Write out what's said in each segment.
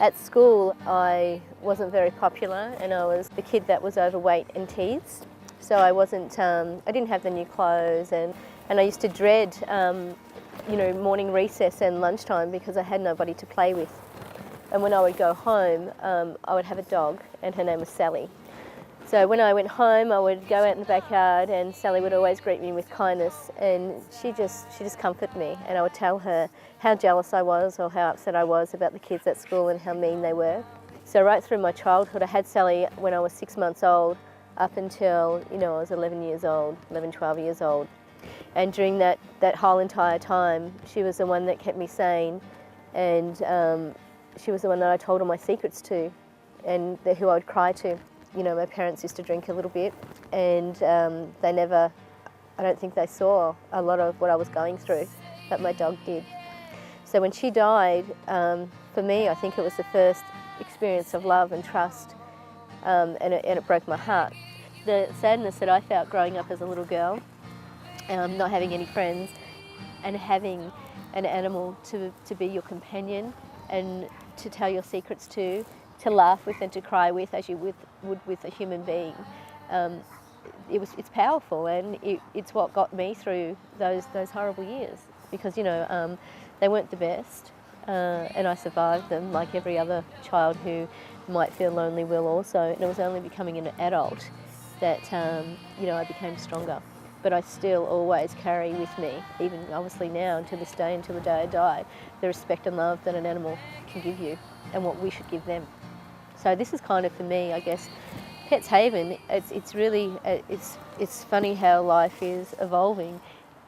At school, I wasn't very popular, and I was the kid that was overweight and teased. So I wasn't, I didn't have the new clothes, and I used to dread, morning recess and lunchtime because I had nobody to play with. And when I would go home, I would have a dog, and her name was Sally. So when I went home, I would go out in the backyard, and Sally would always greet me with kindness, and she just comforted me. And I would tell her how jealous I was or how upset I was about the kids at school and how mean they were. So right through my childhood, I had Sally when I was 6 months old up until, I was 11 years old, 11, 12 years old. And during that whole entire time, she was the one that kept me sane, and she was the one that I told all my secrets to, and who I would cry to. My parents used to drink a little bit, and I don't think they saw a lot of what I was going through, but my dog did. So when she died, for me, I think it was the first experience of love and trust, and it broke my heart. The sadness that I felt growing up as a little girl, not having any friends, and having an animal to be your companion and to tell your secrets to laugh with and to cry with as you would with a human being. It's powerful, and it's what got me through those horrible years, because they weren't the best, and I survived them like every other child who might feel lonely will also. And it was only becoming an adult that I became stronger. But I still always carry with me, even obviously now and to this day, until the day I die, the respect and love that an animal can give you and what we should give them. So this is kind of, for me, I guess, Pets Haven. It's really it's funny how life is evolving.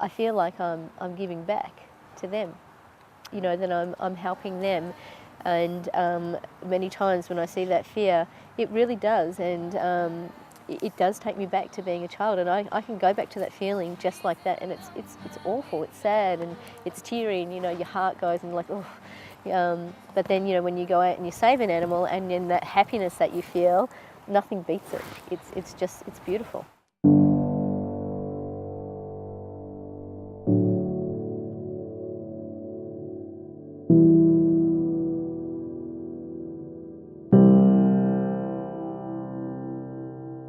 I feel like I'm giving back to them, that I'm helping them, and many times when I see that fear, it really does, and it does take me back to being a child, and I can go back to that feeling just like that, and it's awful, it's sad, and it's teary, and your heart goes and like, oh. But then when you go out and you save an animal, and then that happiness that you feel, nothing beats it. It's beautiful.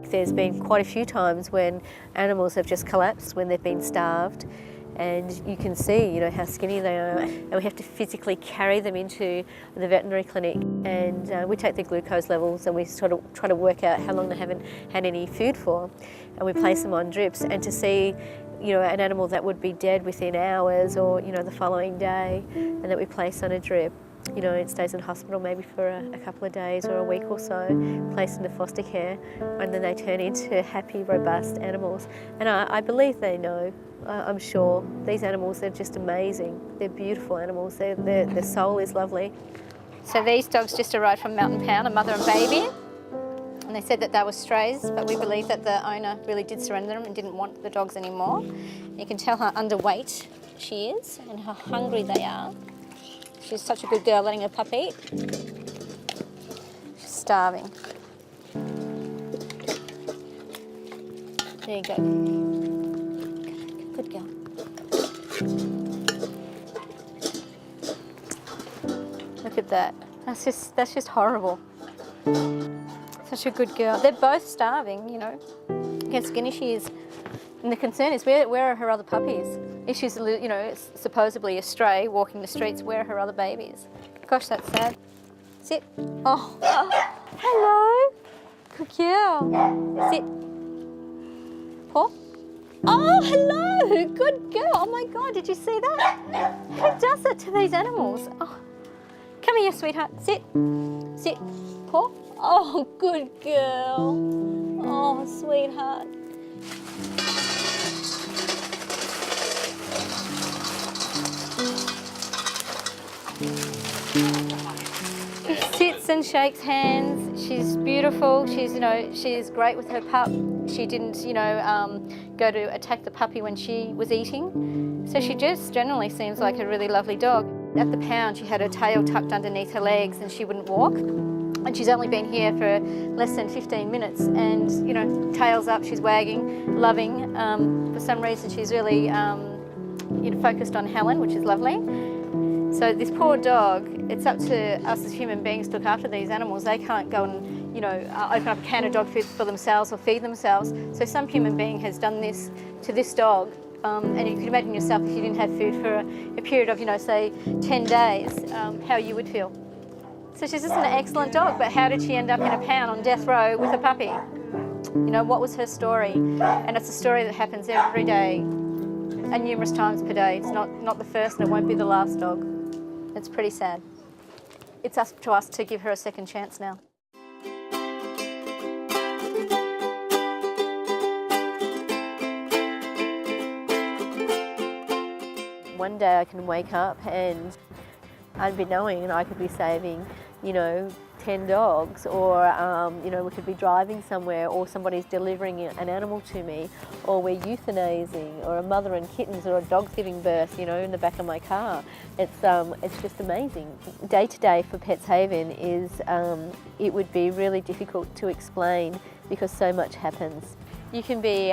There's been quite a few times when animals have just collapsed, when they've been starved, and you can see, how skinny they are, and we have to physically carry them into the veterinary clinic, and we take their glucose levels, and we sort of try to work out how long they haven't had any food for, and we place them on drips, and to see an animal that would be dead within hours or the following day, and that we place on a drip. It stays in hospital maybe for a couple of days or a week or so, placed into foster care, and then they turn into happy, robust animals. And I believe they know. I'm sure these animals, they're just amazing. They're beautiful animals. Their soul is lovely. So these dogs just arrived from Mountain Pound, a mother and baby. And they said that they were strays, but we believe that the owner really did surrender them and didn't want the dogs anymore. You can tell how underweight she is and how hungry they are. She's such a good girl, letting her pup eat. She's starving. There you go. Good girl. Look at that. That's just horrible. Such a good girl. They're both starving, Look how skinny she is. And the concern is, where are her other puppies? If she's, supposedly a stray walking the streets, where are her other babies? Gosh, that's sad. Sit. Oh, hello. Good girl. Sit. Paw. Oh, hello. Good girl. Oh my God, did you see that? Who does that to these animals? Oh, come here, sweetheart. Sit. Sit. Paw. Oh, good girl. Oh, sweetheart. She sits and shakes hands. She's beautiful. She's great with her pup. She didn't, go to attack the puppy when she was eating. So she just generally seems like a really lovely dog. At the pound, she had her tail tucked underneath her legs and she wouldn't walk. And she's only been here for less than 15 minutes, and tail's up, she's wagging, loving. For some reason, she's really focused on Helen, which is lovely. So this poor dog it's up to us as human beings to look after these animals. They can't go and, you know, open up a can of dog food for themselves or feed themselves. So some human being has done this to this dog. And you can imagine yourself if you didn't have food for a period of, you know, say 10 days, how you would feel. So she's just an excellent dog, but how did she end up in a pound on death row with a puppy? You know, what was her story? And it's a story that happens every day and numerous times per day. It's not the first and it won't be the last dog. It's pretty sad. It's up to us to give her a second chance now. One day I can wake up and unbeknown I could be saving, you know, 10 dogs, or you know, we could be driving somewhere, or somebody's delivering an animal to me, or we're euthanizing, or a mother and kittens, or a dog's giving birth, you know, in the back of my car. It's just amazing. Day to day for Pets Haven is it would be really difficult to explain because so much happens. You can be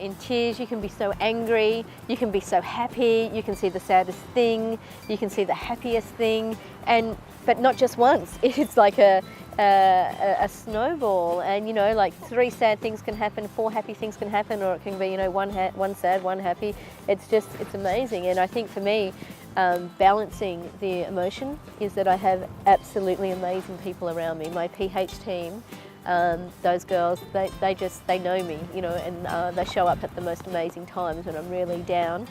in tears, you can be so angry, you can be so happy, you can see the saddest thing, you can see the happiest thing, but not just once. It's like a snowball, and you know, like 3 sad things can happen, 4 happy things can happen, or it can be, you know, one sad, one happy. It's amazing. And I think for me, balancing the emotion is that I have absolutely amazing people around me. My PH team, those girls, they know me, you know, and they show up at the most amazing times when I'm really down,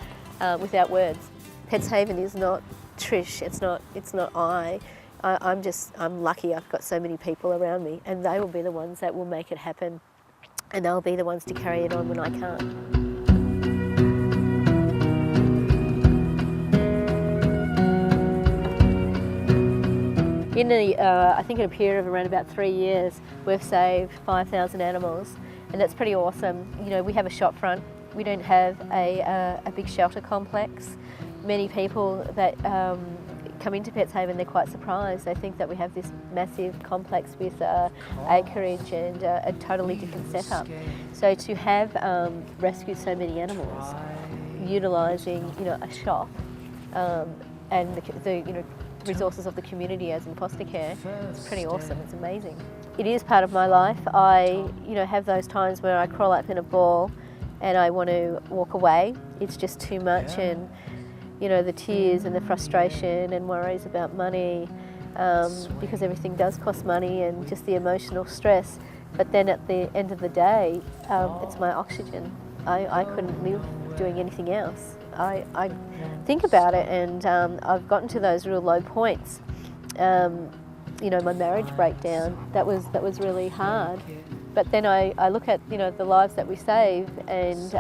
without words. Pets Haven is not Trish. It's not I'm lucky I've got so many people around me, and they will be the ones that will make it happen, and they'll be the ones to carry it on when I can't. I think in a period of around about 3 years, we've saved 5,000 animals, and that's pretty awesome. You know, we have a shop front. We don't have a big shelter complex. Many people that come into Pets Haven, they're quite surprised. They think that we have this massive complex with acreage and a totally different setup. So to have rescued so many animals, utilising, you know, a shop and the you know, resources of the community as in foster care, it's pretty awesome. It's amazing. It is part of my life. I, you know, have those times where I crawl up in a ball and I want to walk away. It's just too much, and you know, the tears and the frustration and worries about money, because everything does cost money, and just the emotional stress. But then at the end of the day, it's my oxygen. I couldn't live doing anything else. I think about it, and I've gotten to those real low points. You know, my marriage breakdown, that was really hard. But then I look at, you know, the lives that we save, and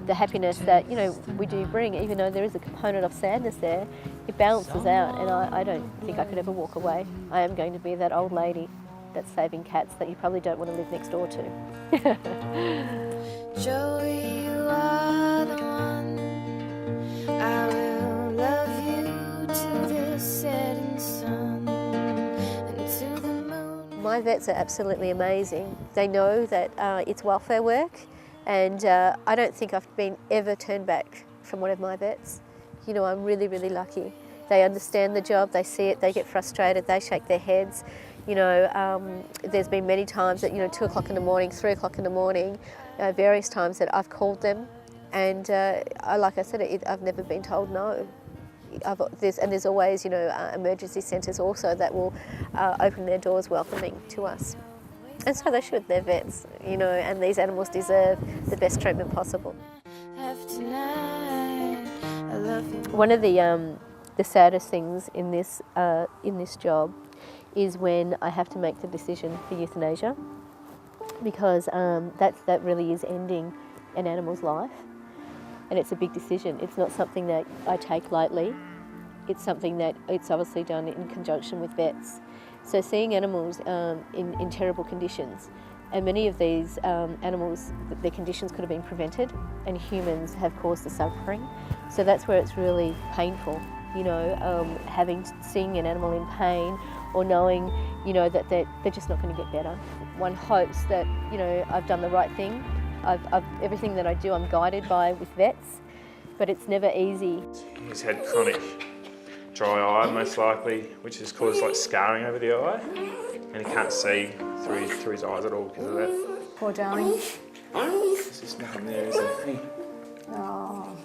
the happiness that, you know, we do bring, even though there is a component of sadness there, it balances out, and I don't think I could ever walk away. I am going to be that old lady that's saving cats that you probably don't want to live next door to. Joey, you are the one. I will love you to the setting sun and to the moon. My vets are absolutely amazing. They know that it's welfare work, and I don't think I've been ever turned back from one of my vets. You know, I'm really, really lucky. They understand the job, they see it, they get frustrated, they shake their heads. You know, there's been many times that, you know, 2 o'clock in the morning, 3 o'clock in the morning, various times that I've called them, and like I said, I've never been told no. There's always, you know, emergency centres also that will open their doors welcoming to us. And so they should, they're vets, you know, and these animals deserve the best treatment possible. One of the saddest things in this job is when I have to make the decision for euthanasia, because that really is ending an animal's life, and it's a big decision. It's not something that I take lightly. It's something that it's obviously done in conjunction with vets. So seeing animals in terrible conditions, and many of these animals, their conditions could have been prevented, and humans have caused the suffering. So that's where it's really painful, you know, seeing an animal in pain, or knowing, you know, that they're just not going to get better. One hopes that, you know, I've done the right thing. Everything that I do, I'm guided by with vets, but it's never easy. He's had chronic dry eye most likely, which has caused like scarring over the eye, and he can't see through his eyes at all because of that. Poor darling. There's just nothing there, is there? Hey. Oh,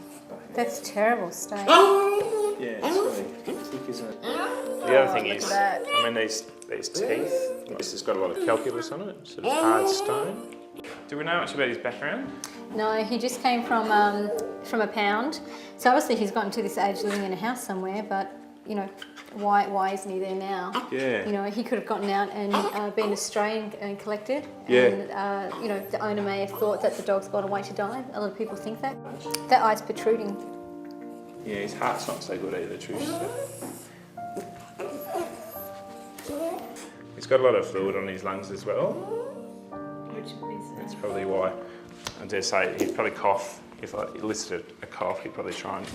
that's a terrible state. Yeah, it's really thick, isn't it? The other thing is, look at that. I mean, these teeth, this has got a lot of calculus on it, sort of hard stone. Do we know much about his background? No, he just came from a pound. So obviously he's gotten to this age living in a house somewhere, but, you know, why isn't he there now? Yeah. You know, he could have gotten out and been Australian and collected. Yeah. And, you know, the owner may have thought that the dog's gone away to die. A lot of people think that. That eye's protruding. Yeah, his heart's not so good either, Trish. He's got a lot of fluid on his lungs as well. Which is... That's probably why. I dare say he'd probably cough. If I elicited a cough, he'd probably try and,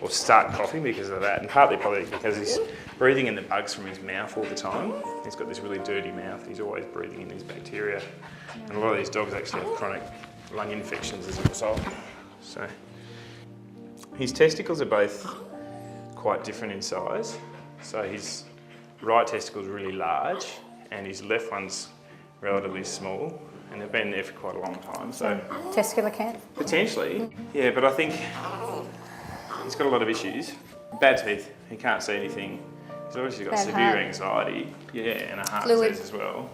or start coughing because of that, and partly probably because he's breathing in the bugs from his mouth all the time. He's got this really dirty mouth. He's always breathing in these bacteria, and a lot of these dogs actually have chronic lung infections as a result. So his testicles are both quite different in size. So his right testicle's really large, and his left one's relatively small. And they've been there for quite a long time, so... Testicular cancer? Potentially, yeah, but I think he's got a lot of issues. Bad teeth, he can't see anything. He's obviously got Bad severe heart. anxiety, yeah, and a heart Fluid. disease as well.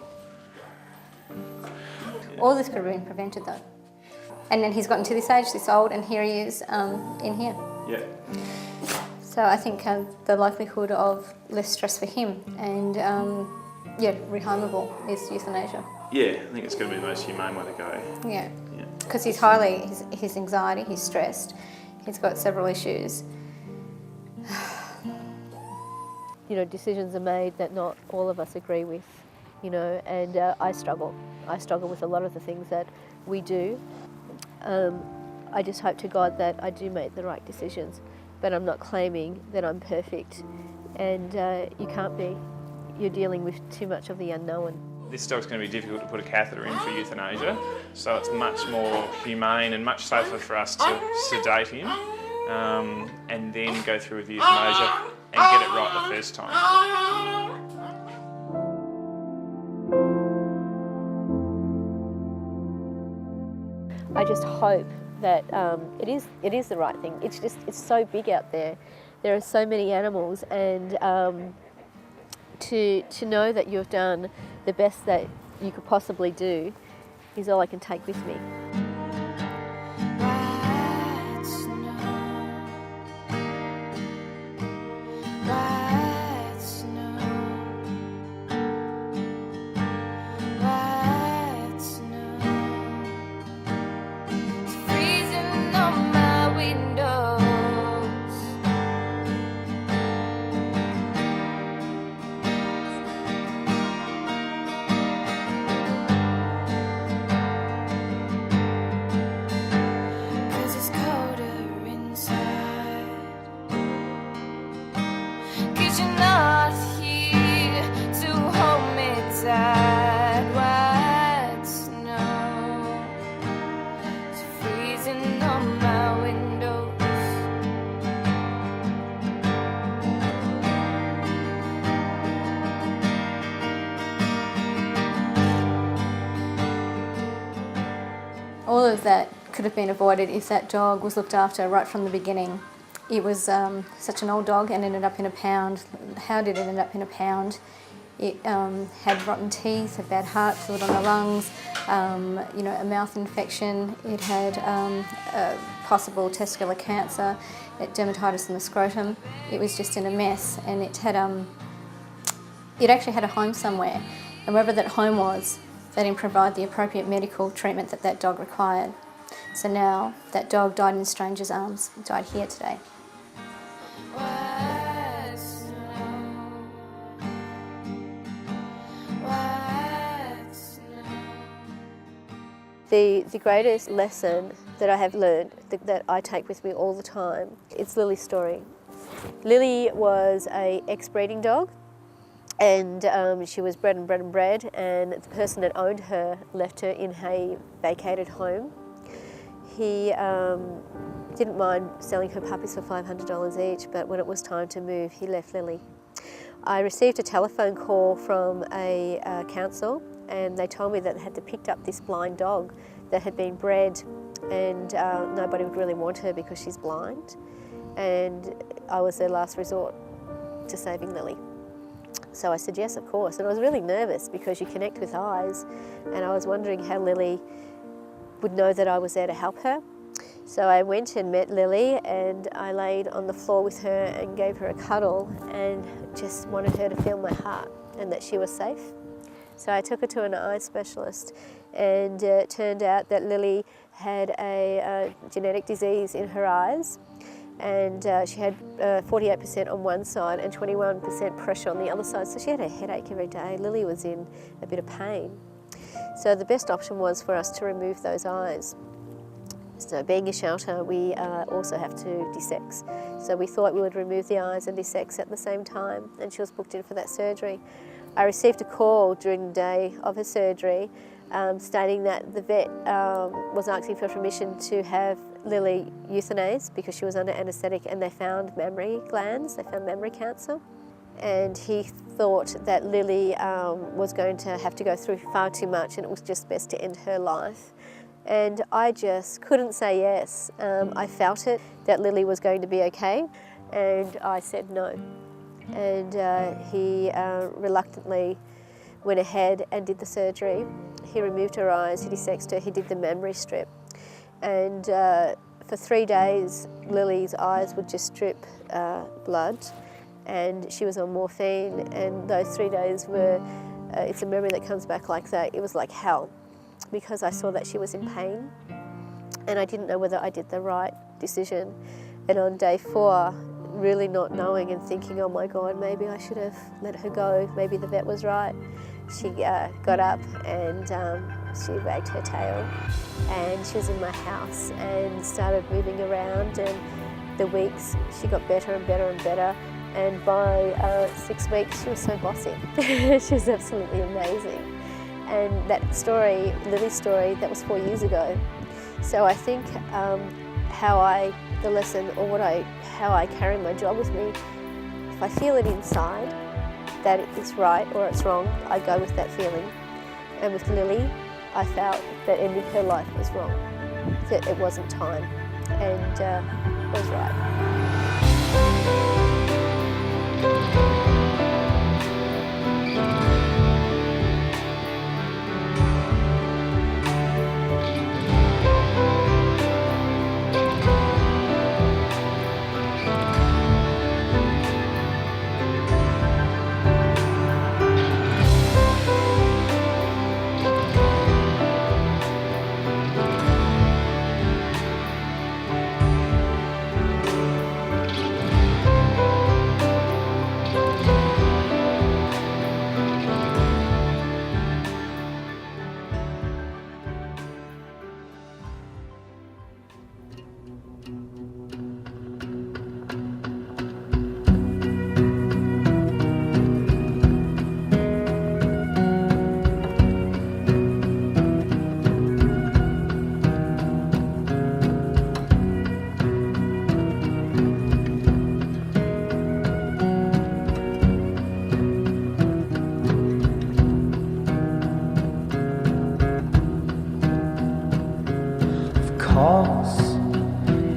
All this could have been prevented though. And then he's gotten to this age, this old, and here he is in here. Yeah. So I think the likelihood of less stress for him and, yeah, rehomable is euthanasia. Yeah, I think it's going to be the most humane way to go. Yeah. Yeah. Because his anxiety, he's stressed, he's got several issues. You know, decisions are made that not all of us agree with, you know, and I struggle. I struggle with a lot of the things that we do. I just hope to God that I do make the right decisions, but I'm not claiming that I'm perfect, and you can't be. You're dealing with too much of the unknown. This dog's going to be difficult to put a catheter in for euthanasia, so it's much more humane and much safer for us to sedate him and then go through with the euthanasia and get it right the first time. I just hope that it is the right thing. It's so big out there. There are so many animals, and to know that you've done the best that you could possibly do is all I can take with me. White snow, white snow, white snow. It's freezing on my windows. All of that could have been avoided if that dog was looked after right from the beginning. It was such an old dog and ended up in a pound. How did it end up in a pound? It had rotten teeth, a bad heart, fluid on the lungs, you know, a mouth infection. It had a possible testicular cancer, dermatitis in the scrotum. It was just in a mess, and it had it actually had a home somewhere, and wherever that home was, they didn't provide the appropriate medical treatment that that dog required. So now that dog died in a stranger's arms. It died here today. White snow, white snow. The greatest lesson that I have learned, that I take with me all the time, it's Lily's story. Lily was an ex-breeding dog, and she was bred, and the person that owned her left her in a vacated home. he didn't mind selling her puppies for $500 each, but when it was time to move, he left Lily. I received a telephone call from a council, and they told me that they had to pick up this blind dog that had been bred, and nobody would really want her because she's blind, and I was their last resort to saving Lily. So I said yes, of course, and I was really nervous because you connect with eyes, and I was wondering how Lily would know that I was there to help her. So I went and met Lily, and I laid on the floor with her and gave her a cuddle and just wanted her to feel my heart and that she was safe. So I took her to an eye specialist, and it turned out that Lily had a genetic disease in her eyes, and she had 48% on one side and 21% pressure on the other side, so she had a headache every day. Lily was in a bit of pain. So the best option was for us to remove those eyes. So being a shelter, we also have to de-sex. So we thought we would remove the eyes and de-sex at the same time, and she was booked in for that surgery. I received a call during the day of her surgery stating that the vet was asking for permission to have Lily euthanized because she was under anaesthetic, and they found mammary glands, they found mammary cancer. And he thought that Lily was going to have to go through far too much, and it was just best to end her life. And I just couldn't say yes. I felt it, that Lily was going to be okay, and I said no. And he reluctantly went ahead and did the surgery. He removed her eyes, he de-sexed her, he did the mammary strip. And for 3 days, Lily's eyes would just drip blood, and she was on morphine, and those 3 days were, it's a memory that comes back like that, it was like hell, because I saw that she was in pain, and I didn't know whether I did the right decision. And on day 4, really not knowing and thinking, oh my God, maybe I should have let her go, maybe the vet was right, she got up and she wagged her tail, and she was in my house and started moving around, and the weeks she got better and better and better, and by 6 weeks she was so bossy. She was absolutely amazing. And that story, Lily's story, that was 4 years ago. So I think the lesson, or how I carry my job with me, if I feel it inside that it's right or it's wrong, I go with that feeling. And with Lily, I felt that ending her life was wrong, that it wasn't time, and it was right.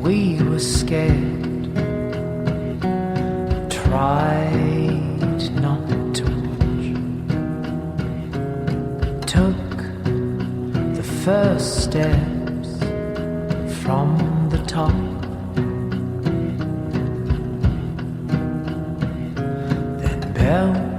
We were scared, tried not to watch, took the first steps from the top, then built